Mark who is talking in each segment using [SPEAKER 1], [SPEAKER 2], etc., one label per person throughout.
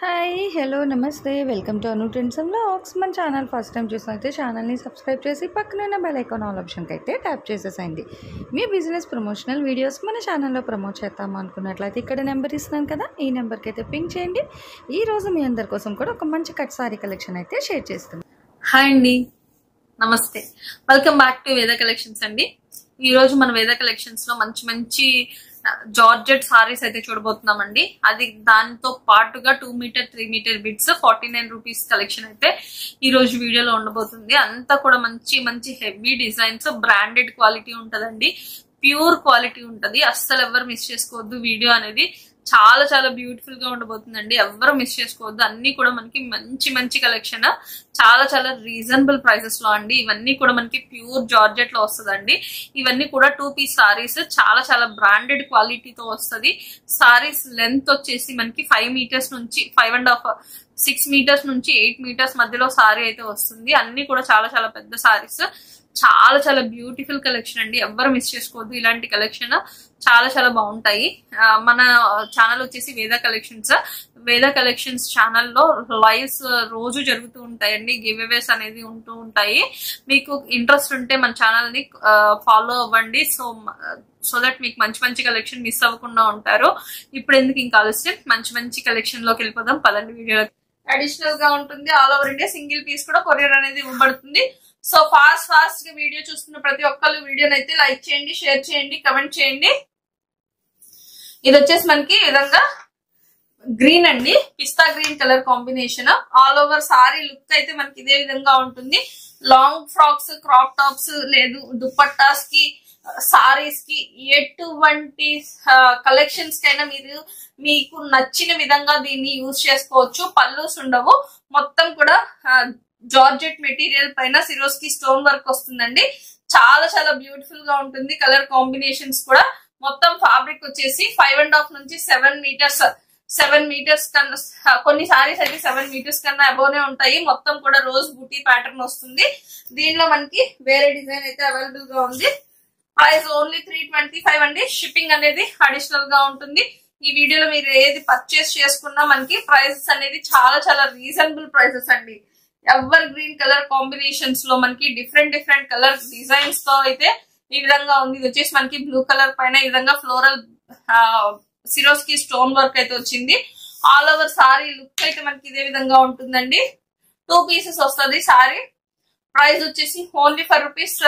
[SPEAKER 1] Hi hello నమస్తే welcome to Anu trends and vlogs. మన channel first time చూసినైతే ఛానల్ని subscribe చేసి పక్కన ఉన్న బెల్ ఐకాన్ ఆల్ ఆప్షన్కి అయితే ట్యాప్ చేసేసండి. మీ బిజినెస్ ప్రమోషనల్ వీడియోస్ మన ఛానల్లో ప్రమోట్ చేద్దాం అనుకున్నట్లయితే ఇక్కడ నెంబర్ ఇస్తున్నాను కదా, ఈ నెంబర్కి అయితే పింక్ చేయండి. ఈరోజు మీ అందరి కోసం కూడా ఒక మంచి కట్ సారీ కలెక్షన్ అయితే షేర్ చేస్తున్నాను.
[SPEAKER 2] హాయ్ అండి, నమస్తే, వెల్కమ్ బ్యాక్ టు వేద కలెక్షన్స్ అండి. ఈ రోజు మన వేద కలెక్షన్స్ లో మంచి మంచి జార్జెట్ సారీస్ అయితే చూడబోతున్నామండి. అది దానితో పాటుగా 2 meter 3 meter bits 49 rupees collection అయితే ఈ రోజు వీడియోలో ఉండబోతుంది. అంతా కూడా మంచి మంచి హెవీ డిజైన్స్, బ్రాండెడ్ క్వాలిటీ ఉంటదండి, ప్యూర్ క్వాలిటీ ఉంటది. అస్సలు ఎవరు మిస్ చేసుకోవద్దు. వీడియో అనేది చాలా చాలా బ్యూటిఫుల్ గా ఉండబోతుందండి, ఎవరు మిస్ చేసుకోవద్దు. అన్ని కూడా మనకి మంచి మంచి కలెక్షన్, చాలా చాలా రీజనబుల్ ప్రైసెస్ లో అండి. ఇవన్నీ కూడా మనకి ప్యూర్ జార్జెట్ లో వస్తుందండి. ఇవన్నీ కూడా 2 పీస్ సారీస్, చాలా చాలా బ్రాండెడ్ క్వాలిటీతో వస్తుంది. సారీస్ లెంత్ వచ్చేసి మనకి 5 మీటర్స్ నుంచి 5.5 6 మీటర్స్ నుంచి 8 మీటర్స్ మధ్యలో సారీ అయితే వస్తుంది. అన్ని కూడా చాలా చాలా పెద్ద సారీస్, చాలా చాలా బ్యూటిఫుల్ కలెక్షన్ అండి, ఎవ్వరు మిస్ చేసుకోవద్దు. ఇలాంటి కలెక్షన్ చాలా చాలా బాగుంటాయి. మన ఛానల్ వచ్చేసి వేద కలెక్షన్స్. వేద కలెక్షన్స్ ఛానల్లో లైవ్స్ రోజు జరుగుతూ ఉంటాయండి, గివ్ అవేస్ అనేది ఉంటూ ఉంటాయి. మీకు ఇంట్రెస్ట్ ఉంటే మన ఛానల్ ని ఫాలో అవ్వండి. సో దట్ మీకు మంచి మంచి కలెక్షన్ మిస్ అవ్వకుండా ఉంటారు. ఇప్పుడు ఎందుకు ఇంకా ఆలస్యం, మంచి మంచి కలెక్షన్ లోకి వెళ్ళిపోదాం పదండి. వీడియో అడిషనల్ గా ఉంటుంది, all over India single piece కూడా కొరియర్ అనేది ఇవ్వబడుతుంది. సో ఫాస్ట్ గా వీడియో చూస్తున్న ప్రతి ఒక్కళ్ళు వీడియోని అయితే లైక్ చేయండి, షేర్ చేయండి, కమెంట్ చేయండి. ఇది వచ్చేసి మనకి ఈ విధంగా గ్రీన్ అండి, పిస్తా green colour combination. All over sari look అయితే మనకి ఇదే విధంగా ఉంటుంది. లాంగ్ ఫ్రాక్స్, క్రాప్ టాప్స్, లేదు దుపట్టాస్ కి, సారీస్ కి, ఎటువంటి కలెక్షన్స్ కైనా మీరు మీకు నచ్చిన విధంగా దీన్ని యూజ్ చేసుకోవచ్చు. పల్లూస్ ఉండవు, మొత్తం కూడా జార్జెట్ మెటీరియల్ పైన సిరోస్కి స్టోన్ వర్క్ వస్తుందండి. చాలా చాలా బ్యూటిఫుల్ గా ఉంటుంది. కలర్ కాంబినేషన్స్ కూడా మొత్తం ఫ్యాబ్రిక్ వచ్చేసి 5.5 నుంచి 7 మీటర్స్ కన్నా, కొన్ని సారీస్ అయితే 7 మీటర్స్ కన్నా అబోనే ఉంటాయి. మొత్తం కూడా రోజ్ బూటీ ప్యాటర్న్ వస్తుంది. దీనిలో మనకి వేరే డిజైన్ అయితే అవైలబుల్ గా ఉంది. ప్రైస్ ఓన్లీ 325 అండి. షిప్పింగ్ అనేది అడిషనల్ గా ఉంటుంది. ఈ వీడియోలో మీరు ఏది పర్చేస్ చేసుకున్నా మనకి ప్రైసెస్ అనేది చాలా చాలా రీజనబుల్ ప్రైసెస్ అండి. ఎవర్ గ్రీన్ కలర్ కాంబినేషన్స్ లో మనకి డిఫరెంట్ కలర్ డిజైన్స్ తో అయితే ఈ విధంగా ఉంది. ఇది వచ్చేసి మనకి బ్లూ కలర్ పైన ఈ విధంగా ఫ్లోరల్ సిరోస్కి స్టోన్ వర్క్ అయితే వచ్చింది. ఆల్ ఓవర్ సారీ లుక్ అయితే మనకి ఇదే విధంగా ఉంటుందండి. 2 పీసెస్ వస్తుంది సారీ. ప్రైస్ వచ్చేసి ఓన్లీ ఫర్ రూపీస్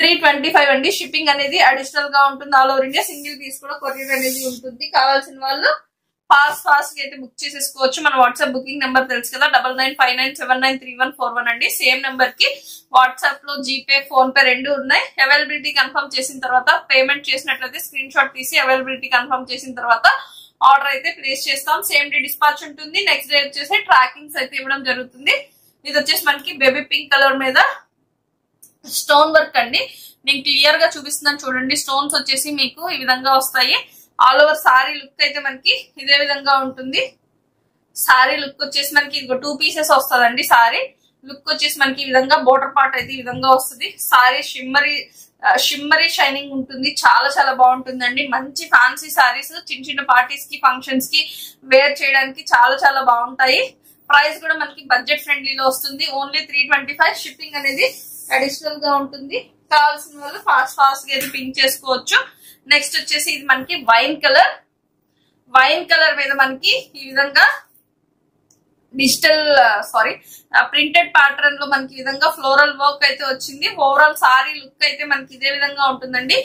[SPEAKER 2] 325 అండి. షిప్పింగ్ అనేది అడిషనల్ గా ఉంటుంది. All over India single piece కూడా కొరియర్ అనేది ఉంటుంది. కావాల్సిన వాళ్ళు ఫాస్ట్ గా అయితే బుక్ చేసేసుకోవచ్చు. మన వాట్సాప్ బుకింగ్ నెంబర్ తెలుసు కదా, 9959793141 అండి. సేమ్ నెంబర్ కి వాట్సాప్ లో జీపే, ఫోన్ పే రెండు ఉన్నాయి. అవైలబిలిటీ కన్ఫర్మ్ చేసిన తర్వాత పేమెంట్ చేసినట్లయితే స్క్రీన్ షాట్ తీసి అవైలబిలిటీ కన్ఫర్మ్ చేసిన తర్వాత ఆర్డర్ అయితే ప్లేస్ చేస్తాం. సేమ్ డే డిస్పాచ్ ఉంటుంది. నెక్స్ట్ డే వచ్చేసి ట్రాకింగ్స్ అయితే ఇవ్వడం జరుగుతుంది. ఇది వచ్చేసి మనకి బేబీ పింక్ కలర్ మీద స్టోన్ వర్క్ అండి. నేను క్లియర్ గా చూపిస్తున్నాను చూడండి. స్టోన్స్ వచ్చేసి మీకు ఈ విధంగా వస్తాయి. ఆల్ ఓవర్ సారీ లుక్ అయితే మనకి ఇదే విధంగా ఉంటుంది. సారీ లుక్ వచ్చేసి మనకి 2 పీసెస్ వస్తుందండి. సారీ లుక్ వచ్చేసి మనకి ఈ విధంగా బోర్డర్ పార్ట్ అయితే ఈ విధంగా వస్తుంది. సారీ షిమ్మరీ షైనింగ్ ఉంటుంది. చాలా చాలా బాగుంటుందండి. మంచి ఫ్యాన్సీ సారీస్ చిన్న చిన్న పార్టీస్ కి, ఫంక్షన్స్ కి వేర్ చేయడానికి చాలా చాలా బాగుంటాయి. ప్రైస్ కూడా మనకి బడ్జెట్ ఫ్రెండ్లీలో వస్తుంది. ఓన్లీ 325. షిప్పింగ్ అనేది అడిషనల్ గా ఉంటుంది. కావాల్సిన వాళ్ళు ఫాస్ట్ గా అయితే పింక్ చేసుకోవచ్చు. నెక్స్ట్ వచ్చేసి ఇది మనకి వైన్ కలర్ మీద మనకి ఈ విధంగా ప్రింటెడ్ ప్యాటర్న్ లో మనకి ఈ విధంగా ఫ్లోరల్ వర్క్ అయితే వచ్చింది. ఓవరాల్ సారీ లుక్ అయితే మనకి ఇదే విధంగా ఉంటుందండి.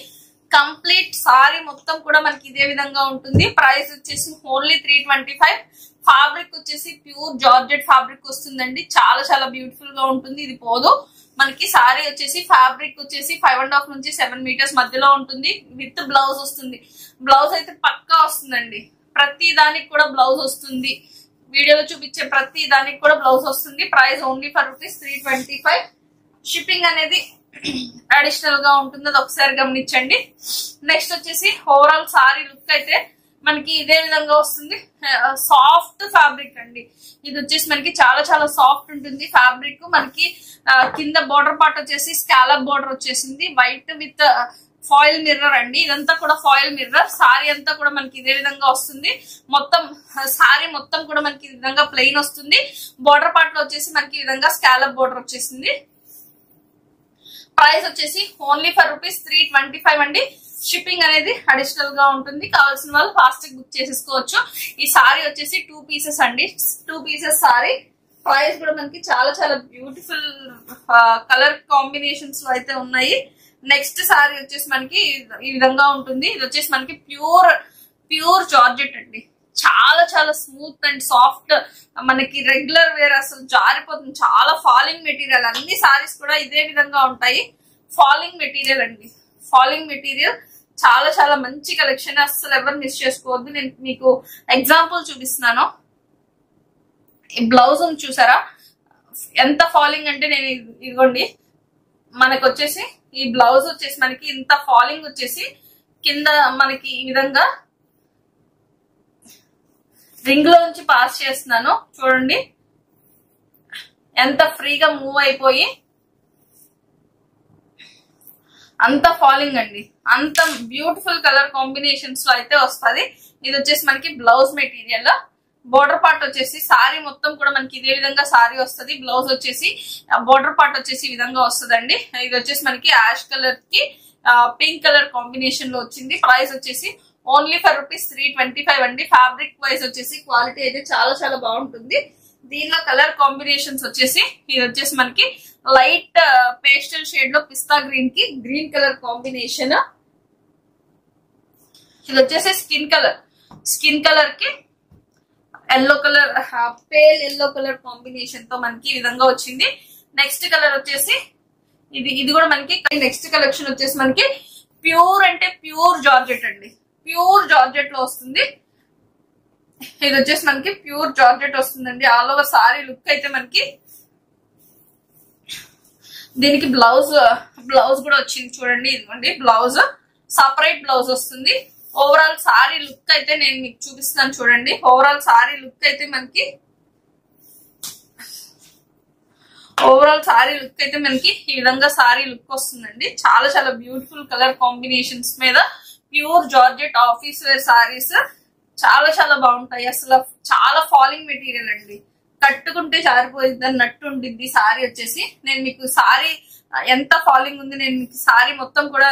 [SPEAKER 2] కంప్లీట్ సారీ మొత్తం కూడా మనకి ఇదే విధంగా ఉంటుంది. ప్రైస్ వచ్చేసి ఓన్లీ 325. ఫ్యాబ్రిక్ వచ్చేసి ప్యూర్ జార్జెట్ ఫ్యాబ్రిక్ వస్తుందండి. చాలా చాలా బ్యూటిఫుల్ గా ఉంటుంది. ఇది పోదు మనకి. సారీ వచ్చేసి ఫ్యాబ్రిక్ వచ్చేసి 5.5 నుంచి 7 మీటర్స్ మధ్యలో ఉంటుంది. విత్ బ్లౌజ్ వస్తుంది. బ్లౌజ్ అయితే పక్కా వస్తుందండి. ప్రతి దానికి కూడా బ్లౌజ్ వస్తుంది. వీడియోలో చూపించే ప్రతి దానికి కూడా బ్లౌజ్ వస్తుంది. Price only for rupees 325. Shipping అనేది అడిషనల్ గా ఉంటుంది. అది ఒకసారి గమనించండి. నెక్స్ట్ వచ్చేసి ఓవరాల్ సారీ లుక్ అయితే మనకి ఇదే విధంగా వస్తుంది. సాఫ్ట్ ఫ్యాబ్రిక్ అండి. ఇది వచ్చేసి మనకి చాలా చాలా సాఫ్ట్ ఉంటుంది ఫ్యాబ్రిక్. మనకి కింద బోర్డర్ పార్ట్ వచ్చేసి స్కాలప్ బోర్డర్ వచ్చేసింది. వైట్ విత్ ఫాయిల్ మిర్రర్ అండి. ఇదంతా కూడా ఫాయిల్ మిర్రర్. సారీ అంతా కూడా మనకి ఇదే విధంగా వస్తుంది. మొత్తం సారీ మొత్తం కూడా మనకి ఈ విధంగా ప్లెయిన్ వస్తుంది. బోర్డర్ పార్ట్ లో వచ్చేసి మనకి ఈ విధంగా స్కాలప్ బోర్డర్ వచ్చేసింది. ప్రైస్ వచ్చేసి ఓన్లీ ఫర్ ₹325 అండి. షిప్పింగ్ అనేది అడిషనల్ గా ఉంటుంది. కావాల్సిన వాళ్ళు ఫాస్ట్ బుక్ చేసేసుకోవచ్చు. ఈ సారీ వచ్చేసి 2 పీసెస్ అండి. 2 పీసెస్ సారీ. ప్రైస్ కూడా మనకి చాలా చాలా బ్యూటిఫుల్ కలర్ కాంబినేషన్స్ లో అయితే ఉన్నాయి. నెక్స్ట్ సారీ వచ్చేసి మనకి ఈ విధంగా ఉంటుంది. ఇది వచ్చేసి మనకి ప్యూర్ జార్జెట్ అండి. చాలా చాలా స్మూత్ అండ్ సాఫ్ట్, మనకి రెగ్యులర్ వేర్ అసలు జారిపోతుంది. చాలా ఫాలింగ్ మెటీరియల్. అన్ని సారీస్ కూడా ఇదే విధంగా ఉంటాయి. ఫాలింగ్ మెటీరియల్ అండి. ఫాలింగ్ మెటీరియల్ చాలా చాలా మంచి కలెక్షన్. అసలు ఎవరు మిస్ చేసుకోవద్దు. నేను మీకు ఎగ్జాంపుల్ చూపిస్తున్నాను. ఈ బ్లౌజ్ చూసారా ఎంత ఫాలింగ్ అంటే, నేను ఇదిగోండి మనకు వచ్చేసి ఈ బ్లౌజ్ వచ్చేసి మనకి ఇంత ఫాలింగ్ వచ్చేసి కింద మనకి ఈ విధంగా రింగ్ లో నుంచి పాస్ చేస్తున్నాను చూడండి. ఎంత ఫ్రీగా మూవ్ అయిపోయి అంత ఫాలింగ్ అండి. అంత బ్యూటిఫుల్ కలర్ కాంబినేషన్స్ లో అయితే వస్తుంది. ఇది వచ్చేసి మనకి బ్లౌజ్ మెటీరియల్. బోర్డర్ పార్ట్ వచ్చేసి సారీ మొత్తం కూడా మనకి ఇదే విధంగా సారీ వస్తుంది. బ్లౌజ్ వచ్చేసి బోర్డర్ పార్ట్ వచ్చేసి ఈ విధంగా వస్తుందండి. ఇది వచ్చేసి మనకి యాష్ కలర్ కి పింక్ కలర్ కాంబినేషన్ లో వచ్చింది. ప్రైస్ వచ్చేసి ఓన్లీ ఫర్ ₹325 అండి. ఫ్యాబ్రిక్ వైజ్ వచ్చేసి క్వాలిటీ అయితే చాలా చాలా బాగుంటుంది. దీనిలో కలర్ కాంబినేషన్స్ వచ్చేసి ఇది వచ్చేసి మనకి లైట్ పేస్టల్ షేడ్ లో పిస్తా గ్రీన్ కి గ్రీన్ కలర్ కాంబినేషన్. ఇది వచ్చేసి స్కిన్ కలర్ కి yellow colour, pale yellow colour combination తో మనకి ఈ విధంగా వచ్చింది. నెక్స్ట్ కలర్ వచ్చేసి ఇది కూడా మనకి నెక్స్ట్ కలెక్షన్ వచ్చేసి మనకి ప్యూర్ అంటే ప్యూర్ జార్జెట్ అండి. ప్యూర్ జార్జెట్ లో వస్తుంది. ఇది వచ్చేసి మనకి ప్యూర్ జార్జెట్ వస్తుందండి. ఆల్ ఓవర్ సారీ లుక్ అయితే మనకి దీనికి బ్లౌజ్ కూడా వచ్చింది చూడండి. ఇదిగోండి బ్లౌజ్, సపరేట్ బ్లౌజ్ వస్తుంది. ఓవరాల్ సారీ లుక్ అయితే నేను మీకు చూపిస్తాను చూడండి. ఓవరాల్ సారీ లుక్ అయితే మనకి ఈ విధంగా సారీ లుక్ వస్తుందండి. చాలా చాలా బ్యూటిఫుల్ కలర్ కాంబినేషన్స్ మీద pure georgette office wear saris చాలా చాలా బాగుంటాయి. అసలు చాలా ఫాలింగ్ మెటీరియల్ అండి. కట్టుకుంటే జారిపోయింది అన్నట్టు ఉంటుంది సారీ వచ్చేసి. నేను మీకు సారీ ఎంత ఫాలింగ్ ఉంది నేను మీకు సారీ మొత్తం కూడా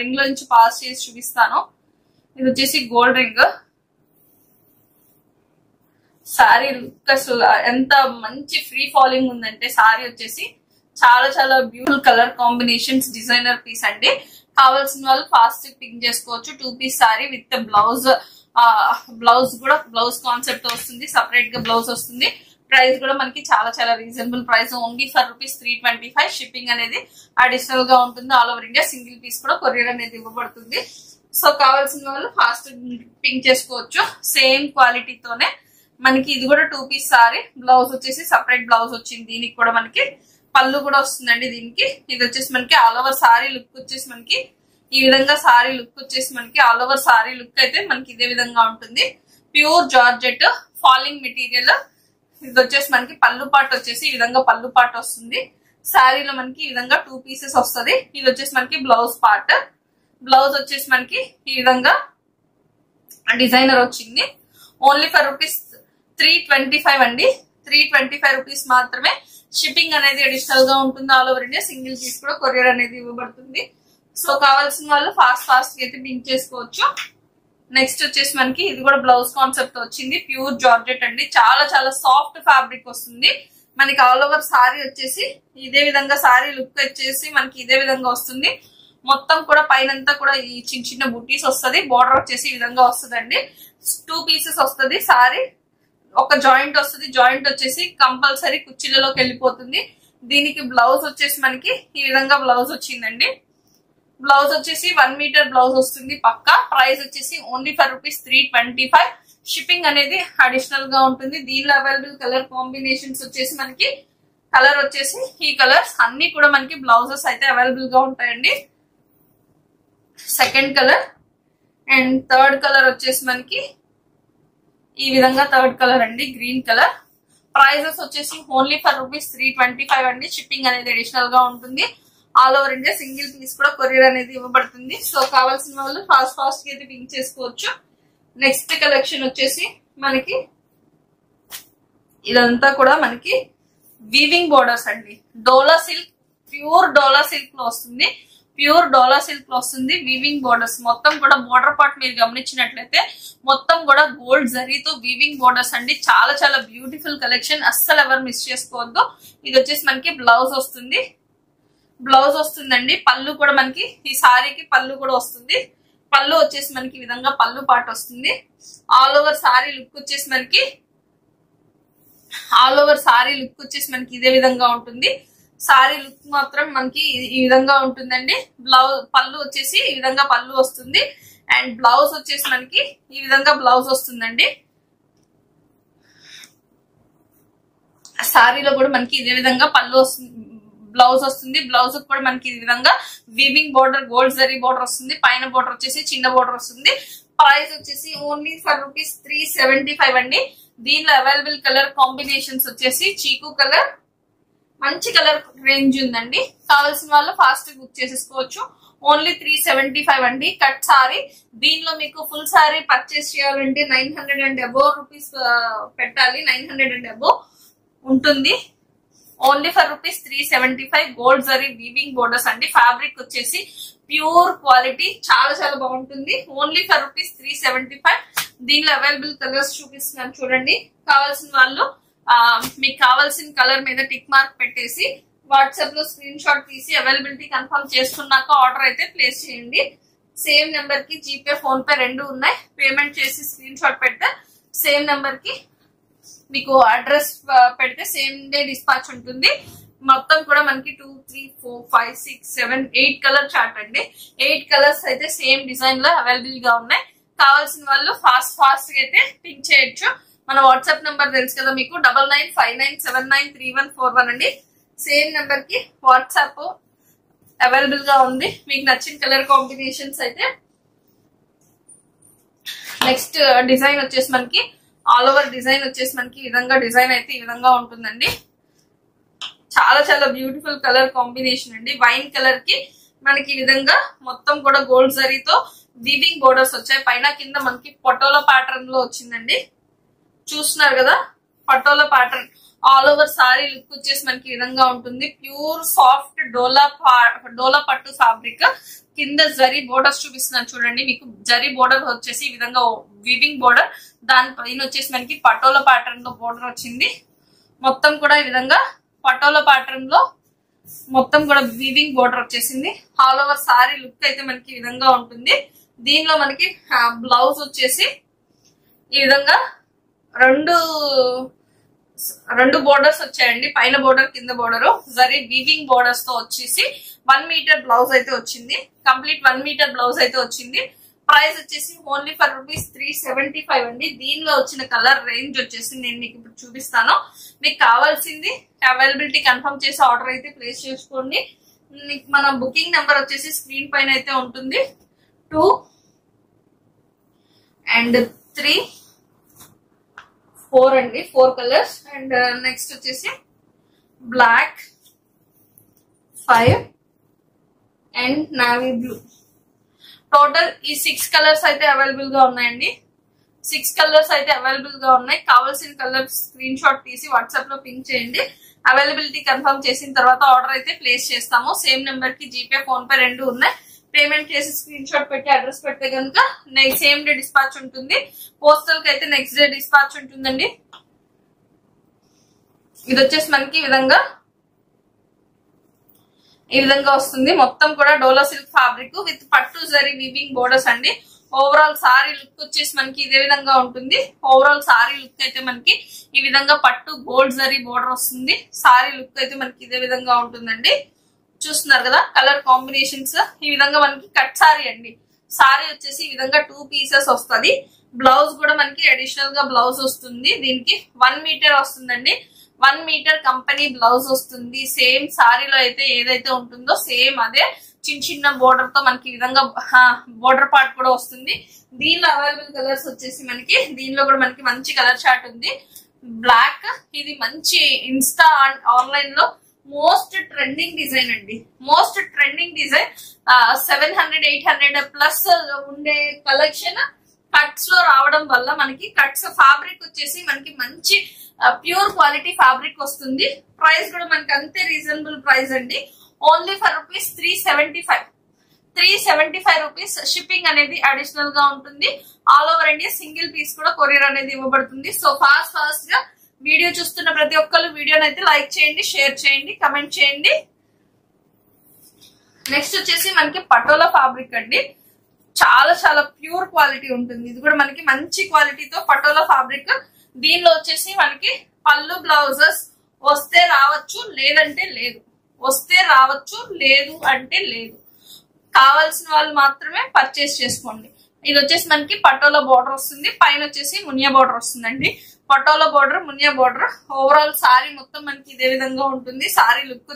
[SPEAKER 2] రింగ్ లో నుంచి పాస్ చేసి చూపిస్తాను. ఇది వచ్చేసి గోల్డ్ రింగ్. సారీ లుక్ అసలు ఎంత మంచి ఫ్రీ ఫాలింగ్ ఉందంటే సారీ వచ్చేసి చాలా చాలా beautiful colour combinations, designer piece అండి. కావాల్సిన వాళ్ళు ఫాస్ట్ పిక్ చేసుకోవచ్చు. 2 piece sari with blouse concept వస్తుంది. సపరేట్ గా బ్లౌజ్ వస్తుంది. ప్రైస్ కూడా మనకి చాలా చాలా reasonable price. Only for ₹325. Shipping అనేది అడిషనల్ గా ఉంటుంది. All over India. Single piece కూడా కొరియర్ అనేది ఇవ్వబడుతుంది. సో కావాల్సిన వాళ్ళు ఫాస్ట్ పింక్ చేసుకోవచ్చు. సేమ్ క్వాలిటీతోనే మనకి ఇది కూడా 2 పీస్ సారీ. బ్లౌజ్ వచ్చేసి సపరేట్ బ్లౌజ్ వచ్చింది. దీనికి కూడా మనకి పళ్ళు కూడా వస్తుందండి. దీనికి ఇది వచ్చేసి మనకి ఆల్ ఓవర్ సారీ లుక్ వచ్చేసి మనకి ఈ విధంగా సారీ లుక్ వచ్చేసి మనకి ఆల్ ఓవర్ సారీ లుక్ అయితే మనకి ఇదే విధంగా ఉంటుంది. Pure georgette falling material. ఇది వచ్చేసి మనకి పళ్ళు పార్ట్ వచ్చేసి ఈ విధంగా పళ్ళు పార్ట్ వస్తుంది. శారీలో మనకి ఈ విధంగా 2 పీసెస్ వస్తుంది. ఇది వచ్చేసి మనకి బ్లౌజ్ పార్ట్. బ్లౌజ్ వచ్చేసి మనకి ఈ విధంగా డిజైనర్ వచ్చింది. ఓన్లీ ఫర్ ₹325 అండి. ₹325 మాత్రమే. షిప్పింగ్ అనేది అడిషనల్ గా ఉంటుంది. All over India. Single piece కూడా కొరియర్ అనేది ఇవ్వబడుతుంది. సో కావాల్సిన వాళ్ళు ఫాస్ట్ అయితే పింక్ చేసుకోవచ్చు. నెక్స్ట్ వచ్చేసి మనకి ఇది కూడా బ్లౌజ్ కాన్సెప్ట్ వచ్చింది. ప్యూర్ జార్జెట్ అండి. చాలా చాలా సాఫ్ట్ ఫ్యాబ్రిక్ వస్తుంది. మనకి ఆల్ ఓవర్ సారీ వచ్చేసి ఇదే విధంగా సారీ లుక్ వచ్చేసి మనకి ఇదే విధంగా వస్తుంది. మొత్తం కూడా పైనంతా కూడా ఈ చిన్న చిన్న బుటీస్ వస్తుంది. బోర్డర్ వచ్చేసి ఈ విధంగా వస్తుందండి. 2 పీసెస్ వస్తుంది. సారీ ఒక జాయింట్ వస్తుంది. జాయింట్ వచ్చేసి కంపల్సరీ కుర్చీలలోకి వెళ్ళిపోతుంది. దీనికి బ్లౌజ్ వచ్చేసి మనకి ఈ విధంగా బ్లౌజ్ వచ్చిందండి. బ్లౌజ్ వచ్చేసి 1 మీటర్ బ్లౌజ్ వస్తుంది పక్కా. ప్రైస్ వచ్చేసి ఓన్లీ ఫర్ ₹325. షిప్పింగ్ అనేది అడిషనల్ గా ఉంటుంది. దీనిలో అవైలబుల్ కలర్ కాంబినేషన్స్ వచ్చేసి మనకి కలర్ వచ్చేసి ఈ కలర్స్ అన్ని కూడా మనకి బ్లౌజెస్ అయితే అవైలబుల్ గా ఉంటాయండి. Second colour and third colour వచ్చేసి మనకి ఈ విధంగా థర్డ్ కలర్ అండి, గ్రీన్ కలర్. ప్రైజెస్ వచ్చేసి ఓన్లీ ఫర్ ₹325 అండి. షిప్పింగ్ అనేది అడిషనల్ గా ఉంటుంది. All over India single piece కూడా కొరియర్ అనేది ఇవ్వబడుతుంది. సో కావాల్సిన వాళ్ళు ఫాస్ట్ గా అయితే పింక్ చేసుకోవచ్చు. నెక్స్ట్ కలెక్షన్ వచ్చేసి మనకి ఇదంతా కూడా మనకి వీవింగ్ బోర్డర్స్ అండి. డోలా సిల్క్, ప్యూర్ డోలా సిల్క్ లో వస్తుంది. వీవింగ్ బోర్డర్స్ మొత్తం కూడా బోర్డర్ పార్ట్ మీరు గమనించినట్లయితే మొత్తం కూడా గోల్డ్ జరీతో వీవింగ్ బోర్డర్స్ అండి. చాలా చాలా బ్యూటిఫుల్ కలెక్షన్, అస్సలు ఎవరు మిస్ చేసుకోవద్దు. ఇది వచ్చేసి మనకి బ్లౌజ్ వస్తుందండి. పళ్ళు కూడా మనకి ఈ సారీకి పళ్ళు కూడా వస్తుంది. పళ్ళు వచ్చేసి మనకి ఈ విధంగా పళ్ళు పార్ట్ వస్తుంది. ఆల్ ఓవర్ సారీ లుక్ వచ్చేసి మనకి ఇదే విధంగా ఉంటుంది. సారీ లుక్ మాత్రం మనకి ఈ విధంగా ఉంటుందండి. పళ్ళు వచ్చేసి ఈ విధంగా పళ్ళు వస్తుంది. అండ్ బ్లౌజ్ వచ్చేసి మనకి ఈ విధంగా బ్లౌజ్ వస్తుందండి. సారీలో కూడా మనకి ఇదే విధంగా పళ్ళు వస్తుంది, బ్లౌజ్ వస్తుంది. బ్లౌజ్ కూడా మనకి ఈ విధంగా weaving border, gold zari border వస్తుంది. పైన బోర్డర్ వచ్చేసి చిన్న బోర్డర్ వస్తుంది. ప్రైస్ వచ్చేసి ఓన్లీ ఫర్ రూపీస్ 375 అండి. దీనిలో అవైలబుల్ కలర్ కాంబినేషన్స్ వచ్చేసి చీకు కలర్, మంచి కలర్ రేంజ్ ఉందండి. కావాల్సిన వాళ్ళు ఫాస్ట్ బుక్ చేసేసుకోవచ్చు. ఓన్లీ 375 అండి. కట్ సారీ, దీనిలో మీకు ఫుల్ సారీ పర్చేస్ చేయాలంటే 900 and above రూపీస్ పెట్టాలి. 900 and above ఉంటుంది. Only for rupees 375. Gold zari weaving borders అండి. ఫ్యాబ్రిక్ వచ్చేసి ప్యూర్ క్వాలిటీ, చాలా చాలా బాగుంటుంది. Only for rupees 375. దీనిలో అవైలబుల్ కలర్స్ చూపిస్తున్నాను చూడండి. కావాల్సిన వాళ్ళు మీకు కావాల్సిన కలర్ మీద టిక్ మార్క్ పెట్టేసి వాట్సాప్ లో స్క్రీన్ షాట్ తీసి అవైలబిలిటీ కన్ఫర్మ్ చేసుకున్నాక ఆర్డర్ అయితే ప్లేస్ చేయండి. సేమ్ నెంబర్ కి జీపే, ఫోన్ పే రెండు ఉన్నాయి. పేమెంట్ చేసి స్క్రీన్ షాట్ పెడితే సేమ్ నెంబర్ కి మీకు అడ్రస్ పెడితే సేమ్ డే డిస్పాచ్ ఉంటుంది. మొత్తం కూడా మనకి 2, 3, 4, 5, 6, 7, 8 కలర్ చార్ట్ అండి. 8 కలర్స్ అయితే సేమ్ డిజైన్ లో అవైలబుల్ గా ఉన్నాయి. కావాల్సిన వాళ్ళు ఫాస్ట్ గా అయితే పింక్ చేయొచ్చు. మన వాట్సాప్ నెంబర్ తెలుసు కదా మీకు, 9959793141 అండి. సేమ్ నెంబర్ కి వాట్సాప్ అవైలబుల్ గా ఉంది. మీకు నచ్చిన కలర్ కాంబినేషన్స్ అయితే నెక్స్ట్ డిజైన్ వచ్చేసి మనకి ఆల్ ఓవర్ డిజైన్ వచ్చేసి మనకి ఈ విధంగా డిజైన్ అయితే ఈ విధంగా ఉంటుందండి. చాలా చాలా బ్యూటిఫుల్ కలర్ కాంబినేషన్ అండి. వైన్ కలర్ కి మనకి ఈ విధంగా మొత్తం కూడా గోల్డ్ జరీతో వీవింగ్ బోర్డర్స్ వచ్చాయి. పైన కింద మనకి పటోలా ప్యాటర్న్ లో వచ్చిందండి. చూస్తున్నారు కదా, patola pattern. All over sari look వచ్చేసి మనకి ఈ విధంగా ఉంటుంది. ప్యూర్ సాఫ్ట్ డోలా పట్టు ఫ్యాబ్రిక్. కింద జరీ బోర్డర్స్ చూపిస్తున్నాను చూడండి. మీకు జరీ బోర్డర్ వచ్చేసి ఈ విధంగా వీవింగ్ బోర్డర్, దానిపైన వచ్చేసి మనకి పటోలా ప్యాటర్న్ లో బోర్డర్ వచ్చింది. మొత్తం కూడా ఈ విధంగా పటోలా ప్యాటర్న్ లో మొత్తం కూడా వీవింగ్ బోర్డర్ వచ్చేసింది. ఆల్ ఓవర్ సారీ లుక్ అయితే మనకి ఈ విధంగా ఉంటుంది. దీనిలో మనకి బ్లౌజ్ వచ్చేసి ఈ విధంగా రెండు బోర్డర్స్ వచ్చాయండి. పైన బోర్డర్, కింద బోర్డర్. జరీ వీవింగ్ బోర్డర్స్ తో వచ్చేసి 1 మీటర్ బ్లౌజ్ అయితే వచ్చింది. కంప్లీట్ 1 మీటర్ బ్లౌజ్ అయితే వచ్చింది. ప్రైస్ వచ్చేసి ఓన్లీ ఫర్ రూపీస్ 375 అండి. దీనిలో వచ్చిన కలర్ రేంజ్ వచ్చేసి నేను మీకు ఇప్పుడు చూపిస్తాను. మీకు కావాల్సింది అవైలబిలిటీ కన్ఫర్మ్ చేసి ఆర్డర్ అయితే ప్లేస్ చేసుకోండి. మన బుకింగ్ నెంబర్ వచ్చేసి స్క్రీన్ పైన అయితే ఉంటుంది. 2 and 3, 4 అండి. 4 కలర్స్. అండ్ నెక్స్ట్ వచ్చేసి black, 5 and navy blue. Total ఈ 6 కలర్స్ అయితే అవైలబుల్ గా ఉన్నాయండి. 6 కలర్స్ అయితే అవైలబుల్ గా ఉన్నాయి. కావాల్సిన కలర్ స్క్రీన్ షాట్ తీసి వాట్సాప్ లో పింక్ చేయండి. అవైలబిలిటీ కన్ఫర్మ్ చేసిన తర్వాత ఆర్డర్ అయితే ప్లేస్ చేస్తాము. సేమ్ నెంబర్ కి జీపే, ఫోన్ పే రెండు ఉన్నాయి. పేమెంట్ చేసి స్క్రీన్ షాట్ పెట్టి అడ్రస్ పెడితే కనుక సేమ్ డే డిస్పాచ్ ఉంటుంది. పోస్టల్ కి అయితే నెక్స్ట్ డే డిస్పాచ్ ఉంటుందండి. ఇది వచ్చేసి మనకి ఈ విధంగా వస్తుంది. మొత్తం కూడా డోలా సిల్క్ ఫ్యాబ్రిక్ విత్ పట్టు జరీ వీవింగ్ బోర్డర్స్ అండి. ఓవరాల్ సారీ లుక్ వచ్చేసి మనకి ఇదే విధంగా ఉంటుంది. ఓవరాల్ సారీ లుక్ అయితే మనకి ఈ విధంగా పట్టు గోల్డ్ జరీ బోర్డర్ వస్తుంది. సారీ లుక్ అయితే మనకి ఇదే విధంగా ఉంటుందండి. చూస్తున్నారు కదా కలర్ కాంబినేషన్స్. ఈ విధంగా మనకి కట్ సారీ అండి. సారీ వచ్చేసి ఈ విధంగా 2 పీసెస్ వస్తుంది. బ్లౌజ్ కూడా మనకి అడిషనల్ గా బ్లౌజ్ వస్తుంది. దీనికి 1 మీటర్ వస్తుందండి. 1 మీటర్ కంపెనీ బ్లౌజ్ వస్తుంది. సేమ్ సారీలో అయితే ఏదైతే ఉంటుందో సేమ్ అదే చిన్న చిన్న బోర్డర్ తో మనకి ఈ విధంగా బోర్డర్ పార్ట్ కూడా వస్తుంది. దీనిలో అవైలబుల్ కలర్స్ వచ్చేసి మనకి దీనిలో కూడా మనకి మంచి కలర్ చార్ట్ ఉంది. బ్లాక్, ఇది మంచి ఇన్స్టా ఆన్లైన్ లో మోస్ట్ ట్రెండింగ్ డిజైన్ అండి. మోస్ట్ ట్రెండింగ్ డిజైన్ 700-800 ప్లస్ ఉండే కలెక్షన్ కట్స్ లో రావడం వల్ల మనకి కట్స్ ఫ్యాబ్రిక్ వచ్చేసి మనకి మంచి ప్యూర్ క్వాలిటీ ఫ్యాబ్రిక్ వస్తుంది. ప్రైస్ కూడా మనకి అంతే రీజనబుల్ ప్రైస్ అండి. Only for rupees 375 rupees. Shipping అనేది అడిషనల్ గా ఉంటుంది. All over India single piece కూడా కొరియర్ అనేది ఇవ్వబడుతుంది. సో ఫాస్ట్ గా వీడియో చూస్తున్న ప్రతి ఒక్కరు వీడియోని అయితే లైక్ చేయండి, షేర్ చేయండి, కమెంట్ చేయండి. నెక్స్ట్ వచ్చేసి మనకి పటోలా ఫ్యాబ్రిక్ అండి. చాలా చాలా ప్యూర్ క్వాలిటీ ఉంటుంది. ఇది కూడా మనకి మంచి క్వాలిటీతో పటోలా ఫ్యాబ్రిక్. దీనిలో వచ్చేసి మనకి పళ్ళు బ్లౌజెస్ వస్తే రావచ్చు, లేదంటే లేదు. వస్తే రావచ్చు, లేదు అంటే లేదు. కావాల్సిన వాళ్ళు మాత్రమే పర్చేస్ చేసుకోండి. ఇది వచ్చేసి మనకి పటోలా బార్డర్ వస్తుంది. పైన వచ్చేసి మునియా బార్డర్ వస్తుందండి. Patola border, Muniya border. Overall sorry మొత్తం మనకి ఇదే విధంగా ఉంటుంది. సారీ లుక్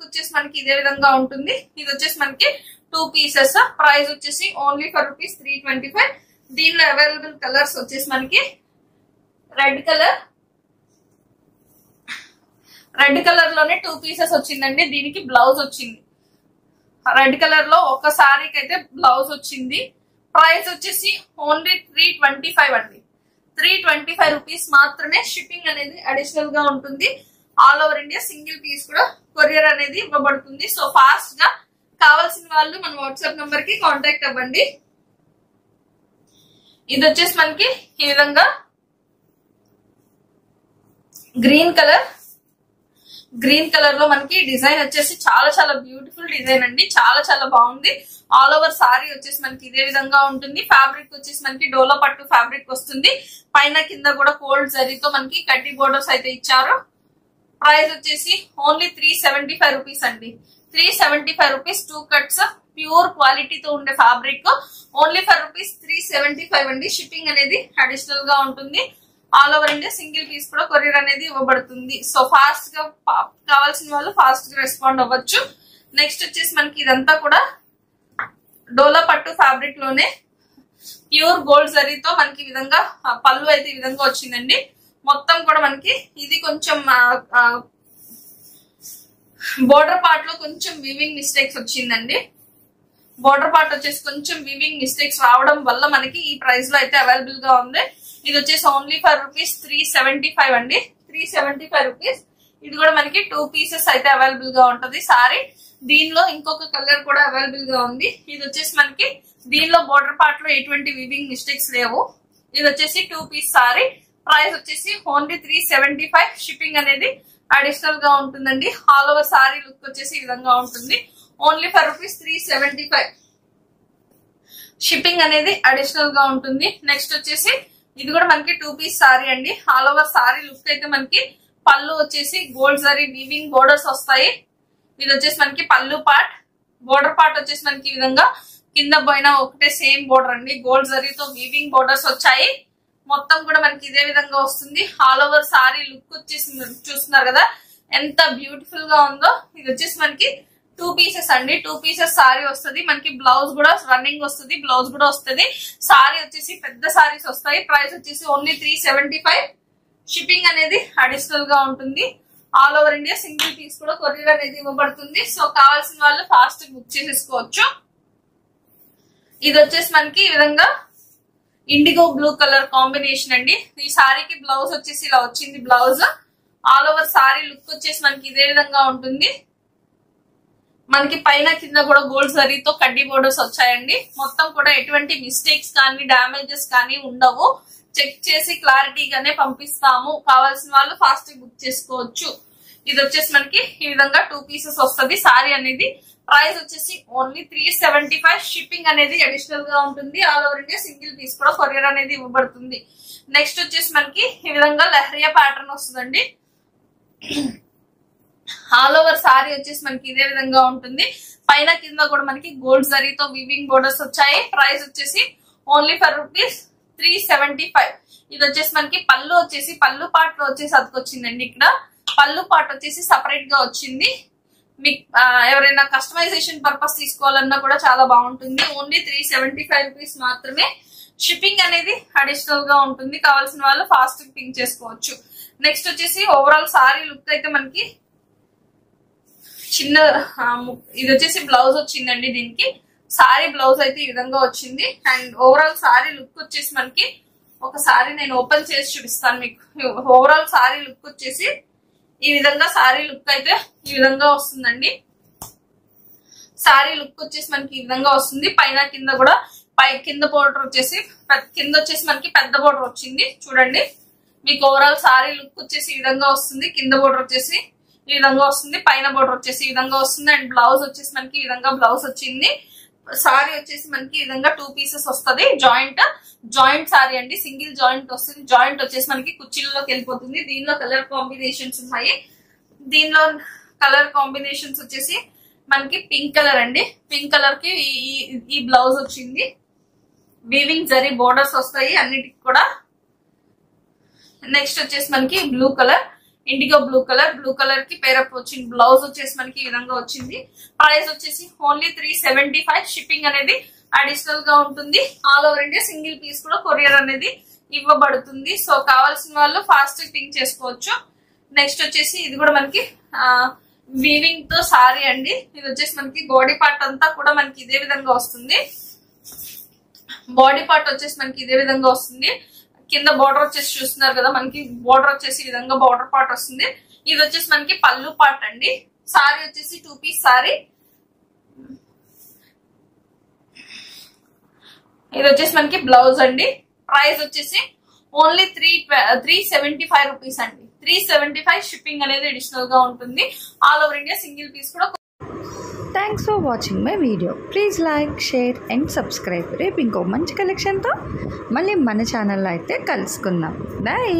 [SPEAKER 2] వచ్చేసి మనకి ఇదే విధంగా ఉంటుంది. ఇది వచ్చేసి మనకి 2 పీసెస్. ప్రైస్ వచ్చేసి ఓన్లీ ఫర్ రూపీస్ 325. దీనిలో అవైలబుల్ కలర్స్ వచ్చేసి మనకి రెడ్ కలర్ లోనే 2 పీసెస్ వచ్చిందండి. దీనికి బ్లౌజ్ వచ్చింది. రెడ్ కలర్ లో ఒక సారీకి అయితే బ్లౌజ్ వచ్చింది. ప్రైస్ వచ్చేసి ఓన్లీ 325 అండి. 325 రూపీస్ మాత్రమే. షిప్పింగ్ అనేది అడిషనల్ గా ఉంటుంది. All over India single piece కూడా కొరియర్ అనేది ఇవ్వబడుతుంది. సో ఫాస్ట్ గా కావాల్సిన వాళ్ళు మన వాట్సాప్ నంబర్ కి కాంటాక్ట్ అవ్వండి. ఇది వచ్చేసి మనకి ఈ విధంగా గ్రీన్ కలర్ లో మనకి డిజైన్ వచ్చేసి చాలా చాలా బ్యూటిఫుల్ డిజైన్ అండి. చాలా చాలా బాగుంది. ఆల్ ఓవర్ సారీ వచ్చేసి మనకి ఇదే విధంగా ఉంటుంది. ఫ్యాబ్రిక్ వచ్చేసి మనకి డోలో పట్టు ఫ్యాబ్రిక్ వస్తుంది. పైన కింద కూడా కోల్డ్ జరీతో మనకి కడ్డీ బోర్డర్స్ అయితే ఇచ్చారు. ప్రైస్ వచ్చేసి ఓన్లీ 375 రూపీస్ అండి. 375 రూపీస్. 2 కట్స్ ప్యూర్ క్వాలిటీతో ఉండే ఫ్యాబ్రిక్. ఓన్లీ ఫర్ రూపీస్ 375 అండి. షిప్పింగ్ అనేది అడిషనల్ గా ఉంటుంది. All over India single piece కూడా కొరియర్ అనేది ఇవ్వబడుతుంది. సో ఫాస్ట్ గా కావాల్సిన వాళ్ళు ఫాస్ట్ గా రెస్పాండ్ అవ్వచ్చు. నెక్స్ట్ వచ్చేసి మనకి ఇదంతా కూడా డోలా పట్టు ఫ్యాబ్రిక్ లోనే ప్యూర్ గోల్డ్ జరీతో మనకి ఈ విధంగా పళ్ళు అయితే ఈ విధంగా వచ్చిందండి. మొత్తం కూడా మనకి ఇది కొంచెం బోర్డర్ పార్ట్ లో కొంచెం వీవింగ్ మిస్టేక్స్ వచ్చిందండి. బోర్డర్ పార్ట్ వచ్చేసి కొంచెం వీవింగ్ మిస్టేక్స్ రావడం వల్ల మనకి ఈ ప్రైస్ లో అయితే అవైలబుల్ గా ఉంది. ఇది వచ్చేసి ఓన్లీ ఫర్ రూపీస్ 375 అండి. 375 రూపీస్. ఇది కూడా మనకి 2 పీసెస్ అయితే అవైలబుల్ గా ఉంటది సారీ. దీనిలో ఇంకొక కలర్ కూడా అవైలబుల్ గా ఉంది. ఇది వచ్చేసి మనకి దీనిలో బోర్డర్ పార్ట్ లో ఎటువంటి వీవింగ్ మిస్టేక్స్ లేవు. ఇది వచ్చేసి 2 పీస్ సారీ. ప్రైస్ వచ్చేసి ఓన్లీ 375. షిప్పింగ్ అనేది అడిషనల్ గా ఉంటుందండి. ఆల్ ఓవర్ సారీ లుక్ వచ్చేసి ఈ విధంగా ఉంటుంది. Only for rupees 375. షిప్పింగ్ అనేది అడిషనల్ గా ఉంటుంది. నెక్స్ట్ వచ్చేసి ఇది కూడా మనకి 2 పీస్ సారీ అండి. ఆల్ ఓవర్ సారీ లుక్ అయితే మనకి పళ్ళు వచ్చేసి గోల్డ్ జరీ వీవింగ్ బోర్డర్స్ వస్తాయి. ఇది వచ్చేసి మనకి పళ్ళు పార్ట్. బోర్డర్ పార్ట్ వచ్చేసి మనకి ఈ విధంగా కింద పైన ఒకటే సేమ్ బోర్డర్ అండి. గోల్డ్ జరీతో వీవింగ్ బోర్డర్స్ వచ్చాయి. మొత్తం కూడా మనకి ఇదే విధంగా వస్తుంది. ఆల్ ఓవర్ సారీ లుక్ వచ్చేసి చూస్తున్నారు కదా ఎంత బ్యూటిఫుల్ గా ఉందో. ఇది వచ్చేసి మనకి 2 పీసెస్ అండి. 2 పీసెస్ సారీ వస్తుంది. మనకి బ్లౌజ్ కూడా రన్నింగ్ వస్తుంది. బ్లౌజ్ కూడా వస్తుంది. సారీ వచ్చేసి పెద్ద సారీస్ వస్తాయి. ప్రైస్ వచ్చేసి ఓన్లీ 375. షిప్పింగ్ అనేది అడిషనల్ గా ఉంటుంది. All over India single piece కూడా కొరియర్ అనేది ఇవ్వబడుతుంది. సో కావాల్సిన వాళ్ళు ఫాస్ట్ బుక్ చేసేసుకోవచ్చు. ఇది వచ్చేసి మనకి ఈ విధంగా ఇండిగో బ్లూ కలర్ కాంబినేషన్ అండి. ఈ సారీకి బ్లౌజ్ వచ్చేసి ఇలా వచ్చింది. Blouse all over sari look వచ్చేసి మనకి ఇదే విధంగా ఉంటుంది. మనకి పైన కింద కూడా గోల్డ్ జరీతో కడ్డీ బోర్డర్స్ వచ్చాయండి. మొత్తం కూడా ఎటువంటి మిస్టేక్స్ కానీ డ్యామేజెస్ కానీ ఉండవు. చెక్ చేసి క్లారిటీగానే పంపిస్తాము. కావాల్సిన వాళ్ళు ఫాస్ట్ బుక్ చేసుకోవచ్చు. ఇది వచ్చేసి మనకి ఈ విధంగా 2 పీసెస్ వస్తుంది సారీ అనేది. ప్రైస్ వచ్చేసి ఓన్లీ 375. షిప్పింగ్ అనేది అడిషనల్ గా ఉంటుంది. All over India single piece కూడా కొరియర్ అనేది ఇవ్వబడుతుంది. నెక్స్ట్ వచ్చేసి మనకి ఈ విధంగా లహరియా ప్యాటర్న్ వస్తుందండి. ఆల్ ఓవర్ సారీ వచ్చేసి మనకి ఇదే విధంగా ఉంటుంది. పైన కింద కూడా మనకి గోల్డ్ జరీతో వీవింగ్ బోర్డర్స్ వచ్చాయి. ప్రైస్ వచ్చేసి ఓన్లీ ఫర్ రూపీస్ 375. ఇది వచ్చేసి మనకి పళ్ళు వచ్చేసి పళ్ళు పార్ట్ లో వచ్చేసి అతుకొచ్చిందండి. ఇక్కడ పళ్ళు పార్ట్ వచ్చేసి సపరేట్ గా వచ్చింది. మీకు ఎవరైనా కస్టమైజేషన్ పర్పస్ తీసుకోవాలన్నా కూడా చాలా బాగుంటుంది. ఓన్లీ 375 రూపీస్ మాత్రమే. షిప్పింగ్ అనేది అడిషనల్ గా ఉంటుంది. కావాల్సిన వాళ్ళు ఫాస్ట్ పింక్ చేసుకోవచ్చు. నెక్స్ట్ వచ్చేసి ఓవరాల్ సారీ లుక్ అయితే మనకి చిన్న ఇది వచ్చేసి బ్లౌజ్ వచ్చిందండి. దీనికి సారీ బ్లౌజ్ అయితే ఈ విధంగా వచ్చింది. అండ్ ఓవరాల్ సారీ లుక్ వచ్చేసి మనకి ఒకసారి నేను ఓపెన్ చేసి చూపిస్తాను మీకు. ఓవరాల్ సారీ లుక్ వచ్చేసి ఈ విధంగా సారీ లుక్ అయితే ఈ విధంగా వస్తుందండి. సారీ లుక్ వచ్చేసి మనకి ఈ విధంగా వస్తుంది. పైన కింద కూడా కింద బోర్డర్ వచ్చేసి కింద వచ్చేసి మనకి పెద్ద బోర్డర్ వచ్చింది చూడండి. మీకు ఓవరాల్ సారీ లుక్ వచ్చేసి ఈ విధంగా వస్తుంది. కింద బోర్డర్ వచ్చేసి ఈ విధంగా వస్తుంది. పైన బోర్డర్ వచ్చేసి ఈ విధంగా వస్తుంది. అండ్ బ్లౌజ్ వచ్చేసి మనకి ఈ విధంగా బ్లౌజ్ వచ్చింది. సారీ వచ్చేసి మనకి ఈ విధంగా 2 పీసెస్ వస్తుంది. జాయింట్ సారీ అండి. సింగిల్ జాయింట్ వస్తుంది. జాయింట్ వచ్చేసి మనకి కుర్చీలలోకి వెళ్ళిపోతుంది. దీనిలో కలర్ కాంబినేషన్స్ ఉన్నాయి. దీనిలో కలర్ కాంబినేషన్స్ వచ్చేసి మనకి పింక్ కలర్ అండి. పింక్ కలర్ కి ఈ బ్లౌజ్ వచ్చింది. వీవింగ్ జరీ బోర్డర్స్ వస్తాయి అన్నిటికి కూడా. నెక్స్ట్ వచ్చేసి మనకి blue colour, IndiGo blue colour కి పేరప్ వచ్చింది. బ్లౌజ్ వచ్చేసి మనకి ఈ విధంగా వచ్చింది. ప్రైస్ వచ్చేసి ఓన్లీ 375. షిప్పింగ్ అనేది అడిషనల్ గా ఉంటుంది. All over India single piece కూడా కొరియర్ అనేది ఇవ్వబడుతుంది. సో కావాల్సిన వాళ్ళు ఫాస్ట్ పింక్ చేసుకోవచ్చు. నెక్స్ట్ వచ్చేసి ఇది కూడా మనకి వీవింగ్ తో సారీ అండి. ఇది వచ్చేసి మనకి బాడీ పార్ట్ అంతా కూడా మనకి ఇదే విధంగా వస్తుంది. బాడీ పార్ట్ వచ్చేసి మనకి ఇదే విధంగా వస్తుంది. కింద బోర్డర్ వచ్చేసి చూస్తున్నారు కదా, మనకి బోర్డర్ వచ్చేసి ఈ విధంగా బోర్డర్ పార్ట్ వస్తుంది. ఇది వచ్చేసి మనకి పళ్ళు పార్ట్ అండి. సారీ వచ్చేసి 2 పీస్ సారీ. ఇది వచ్చేసి మనకి బ్లౌజ్ అండి. ప్రైస్ వచ్చేసి ఓన్లీ 375 రూపీస్ అండి. 375 షిప్పింగ్ అనేది అడిషనల్ గా ఉంటుంది. All over India single piece కూడా.
[SPEAKER 1] Thanks for watching my video. Please like, share and subscribe. రేపు ఇంకో మంచి కలెక్షన్తో మళ్ళీ మన ఛానల్లో అయితే కలుసుకుందాం. బాయ్.